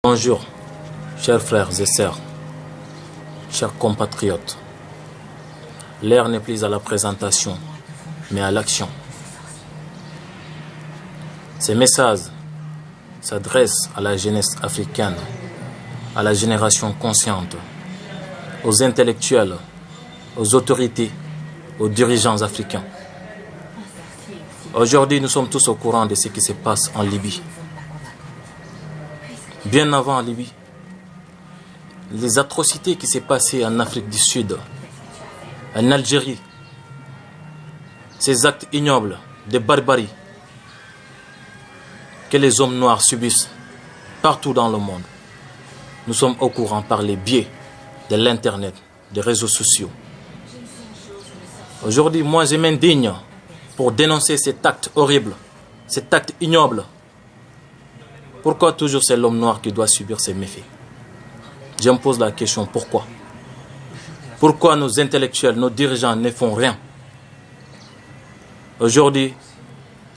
Bonjour, chers frères et sœurs, chers compatriotes. L'heure n'est plus à la présentation, mais à l'action. Ces messages s'adressent à la jeunesse africaine, à la génération consciente, aux intellectuels, aux autorités, aux dirigeants africains. Aujourd'hui, nous sommes tous au courant de ce qui se passe en Libye. Bien avant en Libye, les atrocités qui s'est passées en Afrique du Sud, en Algérie, ces actes ignobles de barbarie que les hommes noirs subissent partout dans le monde. Nous sommes au courant par les biais de l'Internet, des réseaux sociaux. Aujourd'hui, moi je m'indigne pour dénoncer cet acte horrible, cet acte ignoble. Pourquoi toujours c'est l'homme noir qui doit subir ces méfaits? Je me pose la question, pourquoi? Pourquoi nos intellectuels, nos dirigeants ne font rien? Aujourd'hui,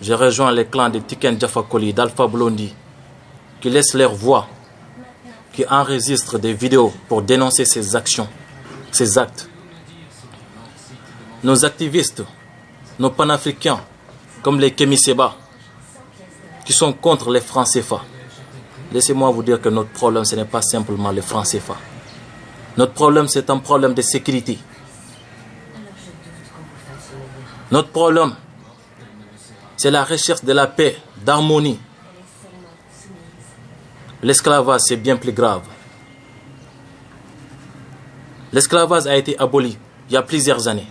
je rejoins les clans de Tiken Jah Fakoly, d'Alpha Blondy, qui laissent leur voix, qui enregistrent des vidéos pour dénoncer ces actions, ces actes. Nos activistes, nos panafricains, comme les Kémi Séba, qui sont contre les francs CFA. Laissez-moi vous dire que notre problème, ce n'est pas simplement les francs CFA. Notre problème, c'est un problème de sécurité. Notre problème, c'est la recherche de la paix, d'harmonie. L'esclavage, c'est bien plus grave. L'esclavage a été aboli il y a plusieurs années.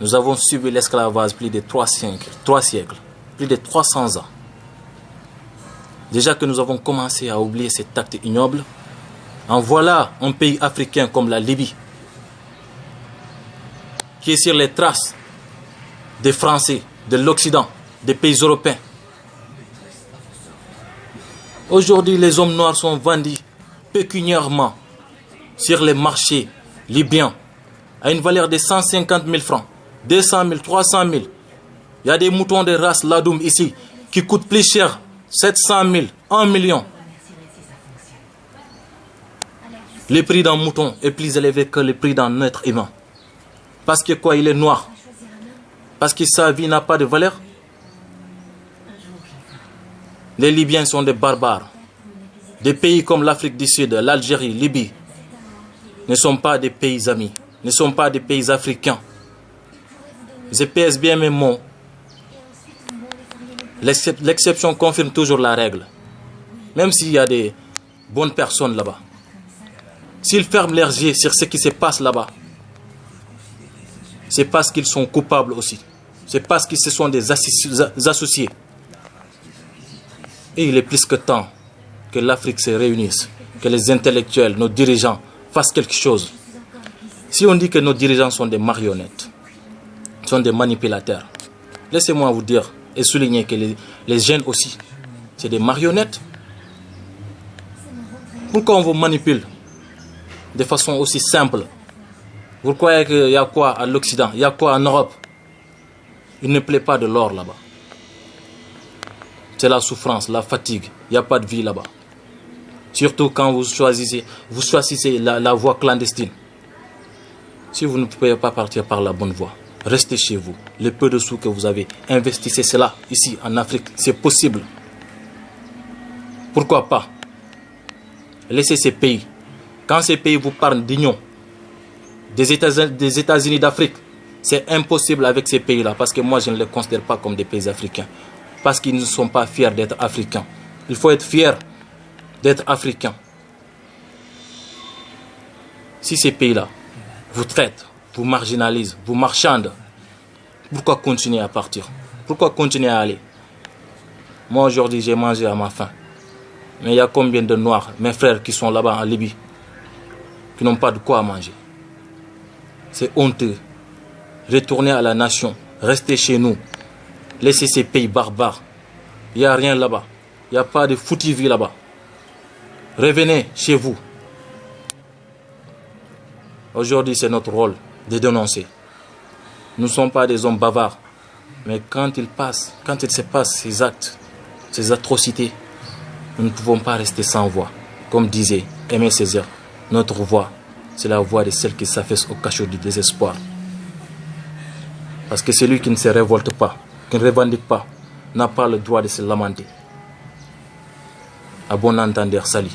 Nous avons subi l'esclavage plus de 3 siècles, plus de 300 ans. Déjà que nous avons commencé à oublier cet acte ignoble, en voilà un pays africain comme la Libye, qui est sur les traces des Français, de l'Occident, des pays européens. Aujourd'hui, les hommes noirs sont vendus pécuniairement sur les marchés libyens à une valeur de 150 000 francs, 200 000, 300 000. Il y a des moutons de race Ladoum ici qui coûtent plus cher, 700 000, 1 million. Le prix d'un mouton est plus élevé que le prix d'un être humain. Parce que quoi, il est noir? Parce que sa vie n'a pas de valeur? Les Libyens sont des barbares. Des pays comme l'Afrique du Sud, l'Algérie, Libye, ne sont pas des pays amis, ne sont pas des pays africains. Je pèse bien mes mots. L'exception confirme toujours la règle. Même s'il y a des bonnes personnes là-bas. S'ils ferment leurs yeux sur ce qui se passe là-bas, c'est parce qu'ils sont coupables aussi. C'est parce qu'ils se sont des associés. Et il est plus que temps que l'Afrique se réunisse, que les intellectuels, nos dirigeants fassent quelque chose. Si on dit que nos dirigeants sont des marionnettes, sont des manipulateurs, laissez-moi vous dire et souligner que les jeunes aussi, c'est des marionnettes. Pourquoi on vous manipule de façon aussi simple? Vous croyez qu'il y a quoi à l'Occident? Il y a quoi en Europe? Il ne plaît pas de l'or là-bas. C'est la souffrance, la fatigue. Il n'y a pas de vie là-bas. Surtout quand vous choisissez la voie clandestine. Si vous ne pouvez pas partir par la bonne voie, restez chez vous. Le peu de sous que vous avez, investissez cela ici en Afrique. C'est possible. Pourquoi pas? Laissez ces pays. Quand ces pays vous parlent d'union, des États-Unis d'Afrique, c'est impossible avec ces pays-là. Parce que moi, je ne les considère pas comme des pays africains. Parce qu'ils ne sont pas fiers d'être africains. Il faut être fier d'être africain. Si ces pays-là vous traitent, vous marginalisent, vous marchandent, pourquoi continuer à partir? Pourquoi continuer à aller? Moi aujourd'hui j'ai mangé à ma faim. Mais il y a combien de Noirs, mes frères qui sont là-bas en Libye, qui n'ont pas de quoi manger? C'est honteux. Retournez à la nation, restez chez nous. Laissez ces pays barbares. Il n'y a rien là-bas. Il n'y a pas de foutu vie là-bas. Revenez chez vous. Aujourd'hui, c'est notre rôle de dénoncer. Nous ne sommes pas des hommes bavards. Mais quand il se passe ces actes, ces atrocités, nous ne pouvons pas rester sans voix. Comme disait Aimé Césaire, notre voix, c'est la voix de celle qui s'affaisse au cachot du désespoir. Parce que celui qui ne se révolte pas, qui ne revendique pas, n'a pas le droit de se lamenter. À bon entendeur, salut.